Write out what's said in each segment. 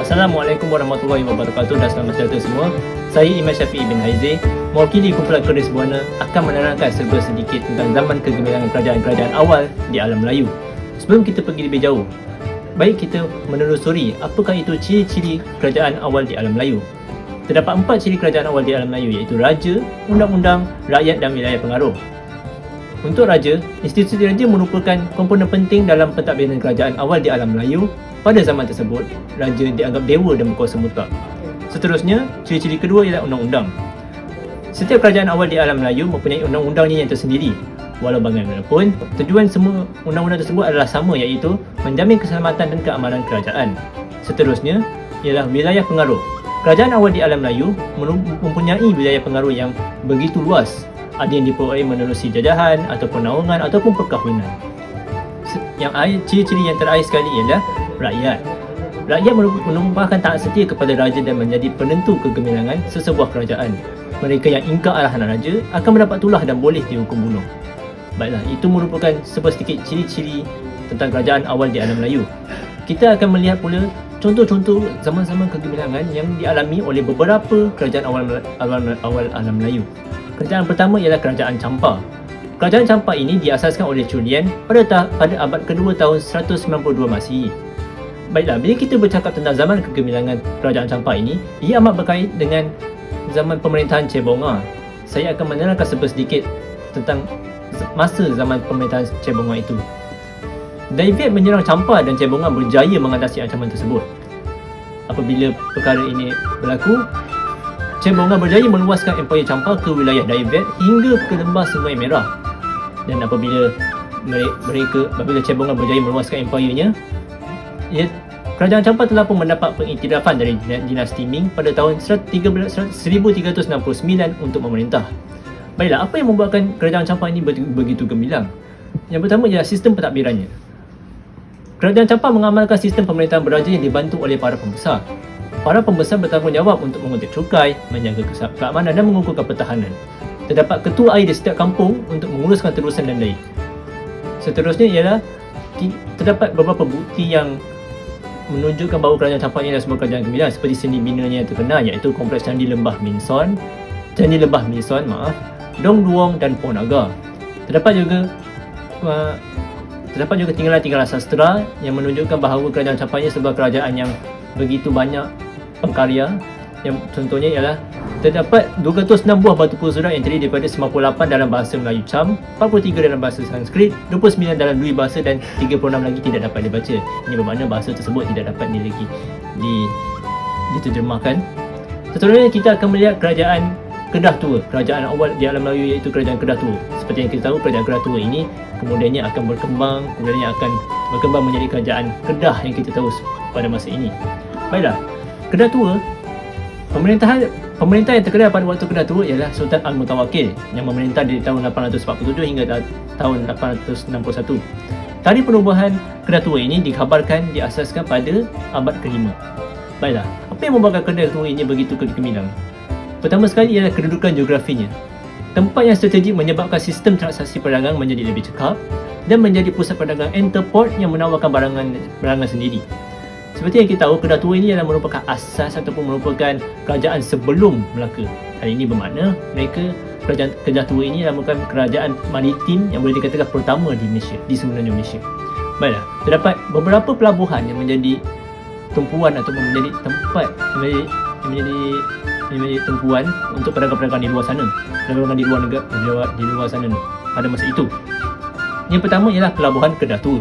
Assalamualaikum warahmatullahi wabarakatuh dan selamat sejahtera semua. Saya Imam Syafi'i bin Haizee, mewakili kumpulan Keris Buana akan menerangkan serba sedikit tentang zaman kegemilangan kerajaan-kerajaan awal di alam Melayu. Sebelum kita pergi lebih jauh, baik kita menelusuri apakah itu ciri-ciri kerajaan awal di alam Melayu. Terdapat 4 ciri kerajaan awal di alam Melayu, iaitu raja, undang-undang, rakyat dan wilayah pengaruh. Untuk raja, institusi raja merupakan komponen penting dalam pentadbiran kerajaan awal di alam Melayu. Pada zaman tersebut, raja dianggap dewa dan berkuasa mutlak. Seterusnya, ciri-ciri kedua ialah undang-undang. Setiap kerajaan awal di alam Melayu mempunyai undang-undangnya yang tersendiri. Walau bagaimanapun, tujuan semua undang-undang tersebut adalah sama, iaitu menjamin keselamatan dan keamanan kerajaan. Seterusnya, ialah wilayah pengaruh. Kerajaan awal di alam Melayu mempunyai wilayah pengaruh yang begitu luas. Ada yang diperoleh menerusi jajahan ataupun naungan ataupun perkahwinan. Ciri-ciri yang terakhir sekali ialah rakyat. Rakyat merupakan taat setia kepada raja dan menjadi penentu kegemilangan sesebuah kerajaan. Mereka yang ingkar arahan raja akan mendapat tulah dan boleh dihukum bunuh. Baiklah, itu merupakan sedikit ciri-ciri tentang kerajaan awal di alam Melayu. Kita akan melihat pula contoh-contoh zaman-zaman kegemilangan yang dialami oleh beberapa kerajaan awal alam Melayu. Kerajaan pertama ialah Kerajaan Champa. Kerajaan Champa ini diasaskan oleh Chulian pada abad kedua tahun 192 Masihi. Baiklah, bila kita bercakap tentang zaman kegemilangan Kerajaan Champa ini, ia amat berkait dengan zaman pemerintahan Cebonga. Saya akan menerangkan sedikit tentang masa zaman pemerintahan Cebonga itu. David menyerang Champa dan Cebonga berjaya mengatasi ancaman tersebut. Apabila perkara ini berlaku, Cebonga berjaya meluaskan Empayar Champa ke wilayah Daibet hingga ke lembah Sungai Merah. Dan apabila Cebonga berjaya meluaskan empayarnya, Kerajaan Champa telah pun mendapat pengiktirafan dari dinasti Ming pada tahun 1369 untuk memerintah. Baiklah, apa yang membuatkan Kerajaan Champa ini begitu gemilang? Yang pertama ialah sistem pentadbirannya. Kerajaan Champa mengamalkan sistem pemerintahan beraja yang dibantu oleh para pembesar. Para pembesar bertanggungjawab untuk mengutip cukai, menjaga keamanan dan mengukuhkan pertahanan. Terdapat ketua air di setiap kampung untuk menguruskan terusan dan lain. Seterusnya ialah terdapat beberapa bukti yang menunjukkan bahawa Kerajaan Champa ini adalah sebuah kerajaan gemilang, seperti seni binanya yang terkenal, iaitu Kompleks Candi Lembah Minson, Dong Duong dan Poh Naga. Terdapat juga tinggalan-tinggalan sastra yang menunjukkan bahawa Kerajaan Champa ini sebuah kerajaan yang begitu banyak pengkarya. Yang contohnya ialah terdapat 206 buah batu pursurat yang terdiri daripada 98 dalam bahasa Melayu Cham, 43 dalam bahasa Sanskrit, 29 dalam dui bahasa dan 36 lagi tidak dapat dibaca. Ini bermakna bahasa tersebut tidak dapat diterjemahkan. Seterusnya kita akan melihat Kerajaan Kedah Tua, kerajaan awal di alam Melayu, iaitu Kerajaan Kedah Tua. Seperti yang kita tahu, Kerajaan Kedah Tua ini kemudiannya akan berkembang menjadi Kerajaan Kedah yang kita tahu pada masa ini. Baiklah, Kedah Tua, pemerintah yang terkenal pada waktu Kedah Tua ialah Sultan Al-Mutawakkil yang memerintah dari tahun 847 hingga tahun 861. Tarikh penubuhan Kedah Tua ini dikhabarkan diasaskan pada abad ke-5. Baiklah, apa yang membuatkan Kedah Tua ini begitu gemilang? Pertama sekali ialah kedudukan geografinya. Tempat yang strategik menyebabkan sistem transaksi perdagangan menjadi lebih cekap dan menjadi pusat perdagangan entrepot yang menawarkan barangan sendiri. Seperti yang kita tahu, Kedah Tua ini adalah merupakan asas ataupun merupakan kerajaan sebelum Melaka. Hal ini bermakna kerajaan Kedah Tua ini adalah merupakan kerajaan maritim yang boleh dikatakan pertama di Malaysia, di semenanjung Malaysia. Baiklah, terdapat beberapa pelabuhan yang menjadi tumpuan ataupun menjadi tempat yang menjadi tumpuan untuk pedagang-pedagang di luar sana, pedagang di luar sana pada masa itu. Yang pertama ialah Pelabuhan Kedah Tua.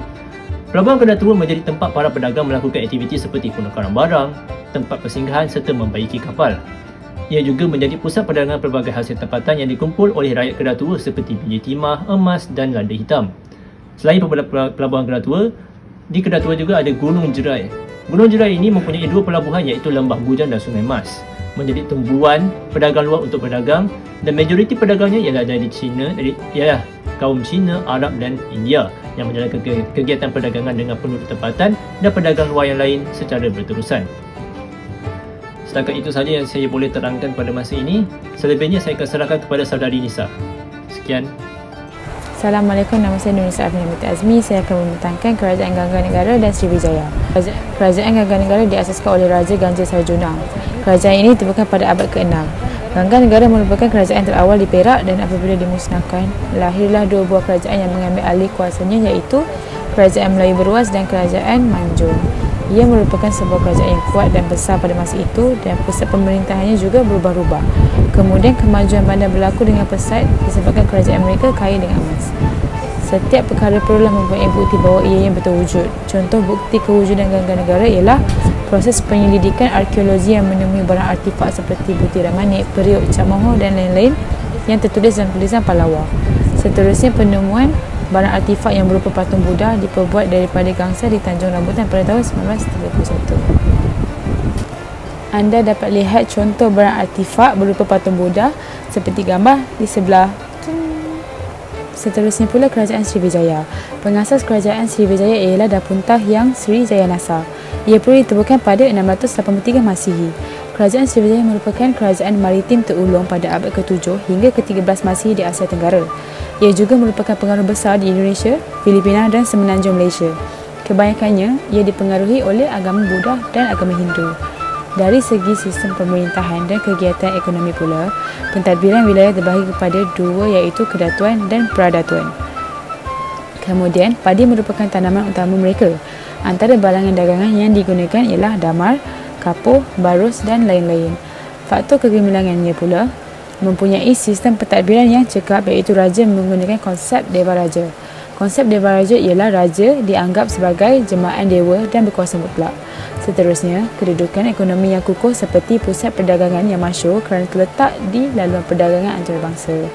Pelabuhan Kedah Tua menjadi tempat para pedagang melakukan aktiviti seperti penukaran barang, tempat persinggahan serta membaiki kapal. Ia juga menjadi pusat perdagangan pelbagai hasil tempatan yang dikumpul oleh rakyat Kedah Tua seperti biji timah, emas dan lada hitam. Selain Pelabuhan Kedah Tua, di Kedah Tua juga ada Gunung Jerai. Gunung Jerai ini mempunyai 2 pelabuhan, iaitu Lembah Bujang dan Sungai Mas. Menjadi tumbuan pedagang luar untuk berdagang, dan majoriti pedagangnya ialah kaum Cina, Arab dan India yang menjalankan kegiatan perdagangan dengan penuh ketepatan dan pedagang luar yang lain secara berterusan. Setakat itu sahaja yang saya boleh terangkan pada masa ini. Selebihnya saya akan serahkan kepada saudari Nisa. Sekian. Assalamualaikum, nama saya Nurisa Afni Azmi. Saya akan membentangkan Kerajaan Gangga Negara dan Sriwijaya. Kerajaan Gangga Negara diasaskan oleh Raja Ganja Sarjona. Kerajaan ini ditemukan pada abad ke-6. Gangga Negara merupakan kerajaan terawal di Perak dan apabila dimusnahkan, lahirlah dua buah kerajaan yang mengambil alih kuasanya, iaitu Kerajaan Melayu Beruas dan Kerajaan Manjung. Ia merupakan sebuah kerajaan yang kuat dan besar pada masa itu dan pusat pemerintahannya juga berubah-ubah. Kemudian kemajuan bandar berlaku dengan pesat disebabkan kerajaan mereka kaya dengan emas. Setiap perkara perlulah mempunyai bukti bahawa ianya berwujud. Contoh bukti kewujudan Gangga Negara ialah proses penyelidikan arkeologi yang menemui barang artifak seperti butiran manik, periuk, cap mohor dan lain-lain yang tertulis dalam tulisan Pallawa. Seterusnya, penemuan barang artifak yang berupa patung Buddha diperbuat daripada gangsa di Tanjung Rambutan pada tahun 1931. Anda dapat lihat contoh barang artifak berupa patung Buddha seperti gambar di sebelah. Seterusnya pula Kerajaan Sriwijaya. Pengasas Kerajaan Sriwijaya ialah Dapuntah Yang Sri Jayanasa. Ia perlu ditemukan pada 683 Masihi. Kerajaan Sriwijaya merupakan kerajaan maritim terulung pada abad ke-7 hingga ke-13 Masihi di Asia Tenggara. Ia juga merupakan pengaruh besar di Indonesia, Filipina dan semenanjung Malaysia. Kebanyakannya, ia dipengaruhi oleh agama Buddha dan agama Hindu. Dari segi sistem pemerintahan dan kegiatan ekonomi pula, pentadbiran wilayah terbahagi kepada dua, iaitu kedatuan dan peradatuan. Kemudian, padi merupakan tanaman utama mereka. Antara balangan dagangan yang digunakan ialah damar, kapur, barus dan lain-lain. Faktor kegemilangannya pula mempunyai sistem pentadbiran yang cekap, iaitu raja menggunakan konsep Dewa Raja. Konsep Dewa Raja ialah raja dianggap sebagai jemaah dewa dan berkuasa mutlak. Seterusnya, kedudukan ekonomi yang kukuh seperti pusat perdagangan yang masyhur kerana terletak di laluan perdagangan antarabangsa.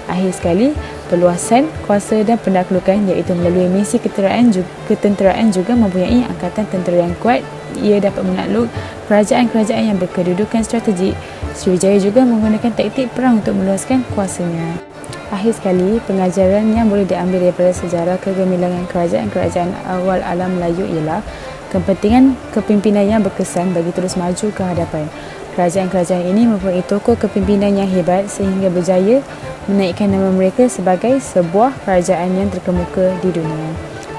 Akhir sekali, perluasan kuasa dan pendaklukan, iaitu melalui misi ketenteraan juga mempunyai angkatan tentera yang kuat. Ia dapat menakluk kerajaan-kerajaan yang berkedudukan strategik. Sriwijaya juga menggunakan taktik perang untuk meluaskan kuasanya. Akhir sekali, pengajaran yang boleh diambil daripada sejarah kegemilangan kerajaan-kerajaan awal alam Melayu ialah kepentingan kepimpinan yang berkesan bagi terus maju ke hadapan. Kerajaan-kerajaan ini mempunyai tokoh kepimpinan yang hebat sehingga berjaya menaikkan nama mereka sebagai sebuah kerajaan yang terkemuka di dunia.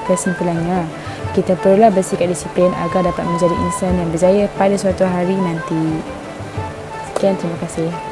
Kesimpulannya, kita perlulah bersikap disiplin agar dapat menjadi insan yang berjaya pada suatu hari nanti. Sekian, terima kasih.